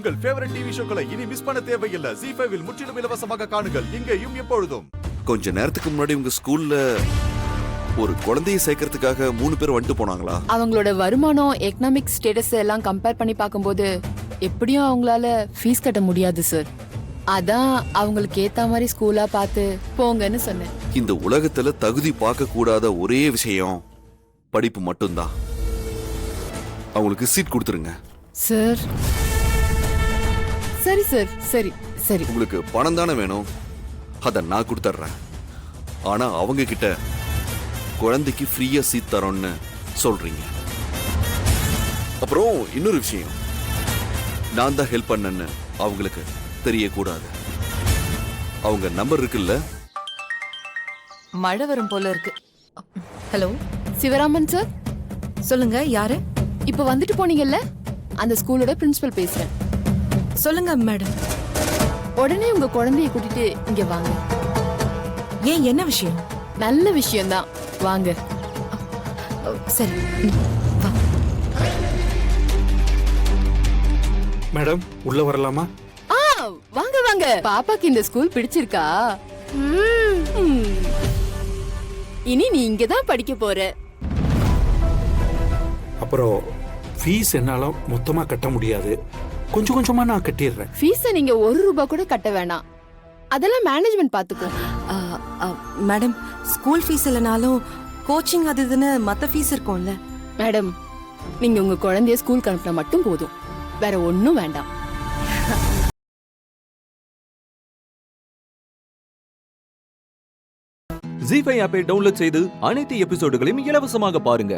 உங்கள் favourite TV ஷோக்களை இனி miss பண்ண தேவையில்லை. ZEE5 இல் முற்றிலும் இலவசமாக காணுங்கள், இங்கேயும் எப்பொழுதும். கொஞ்ச நேரத்துக்கு முன்னாடி உங்க ஸ்கூல்ல ஒரு குழந்தையை சேர்க்கறதுக்காக 3 பேர் வந்துட்டு போனாங்களா? அவங்களோட வருமானம், எக்கனாமிக் ஸ்டேட்டஸ் எல்லாம் கம்பேர் பண்ணி பார்க்கும்போது எப்படியும் அவங்களால ஃபீஸ் கட்ட முடியாது சார். அதான் அவங்களுக்கு ஏத்த மாதிரி ஸ்கூலா பார்த்து போங்கன்னு சொன்னேன். இந்த உலகத்துல தகுதி பார்க்க கூடாத ஒரே விஷயம் படிப்பு மட்டும்தான். அவங்களுக்கு சீட் கொடுத்துருங்க சார். சரி சார், சரி சரி. உங்களுக்கு பணம் தானே வேணும், அத நான் கொடுத்துட்றேன். ஆனா அவங்க கிட்ட குழந்தைக்கு ஃப்ரீயா சீட் தரோன்னு சொல்றீங்க. அப்புறம் இன்னொரு விஷயம், நான் தான் ஹெல்ப் பண்ணேன்னு அவங்களுக்கு தெரியக்கூடாது. அவங்க நம்பர் இருக்குல்ல? மழை வரும் போல இருக்கு. ஹலோ சிவராமன் சார், சொல்லுங்க, யாரு? இப்ப வந்துட்டு போனீங்கல்ல, அந்த ஸ்கூலோட பிரின்சிபல் பேசுறேன். சொல்லுங்க மேடம். உடனே உங்க குழந்தைய கூட்டிட்டு இங்க வாங்க. ஏன், என்ன விஷயம்? நல்ல விஷயம்தான், வாங்க. சரி, வா. மேடம், உள்ள வரலாமா? வாங்க வாங்க. பாப்பாக்கு இந்த ஸ்கூல் பிடிச்சிருக்கா? இனி நீ இங்கதான் படிக்க போற. அப்புறம் ஃபீஸ் என்னால மொத்தமா கட்ட முடியாது, கொஞ்சம் கொஞ்சமா நான் கட்டிடுறேன். ஃபீஸ நீங்க 1 ரூபாய் கூட கட்ட வேணாம், அதெல்லாம் மேனேஜ்மெண்ட் பாத்துக்கோ. மேடம், ஸ்கூல் ஃபீஸ் இல்லைனாலும் கோச்சிங் அது இதுன்னு மத்த ஃபீஸ் இருக்கும்ல. மேடம், நீங்க உங்க குழந்தைய ஸ்கூலுக்கு அனுப்பினா மட்டும் போதும், வேற ஒண்ணும் வேண்டாம். ZEE5 ஆப்பை டவுன்லோட் செய்து அனைத்து எபிசோடுகளையும் இலவசமாக பாருங்க.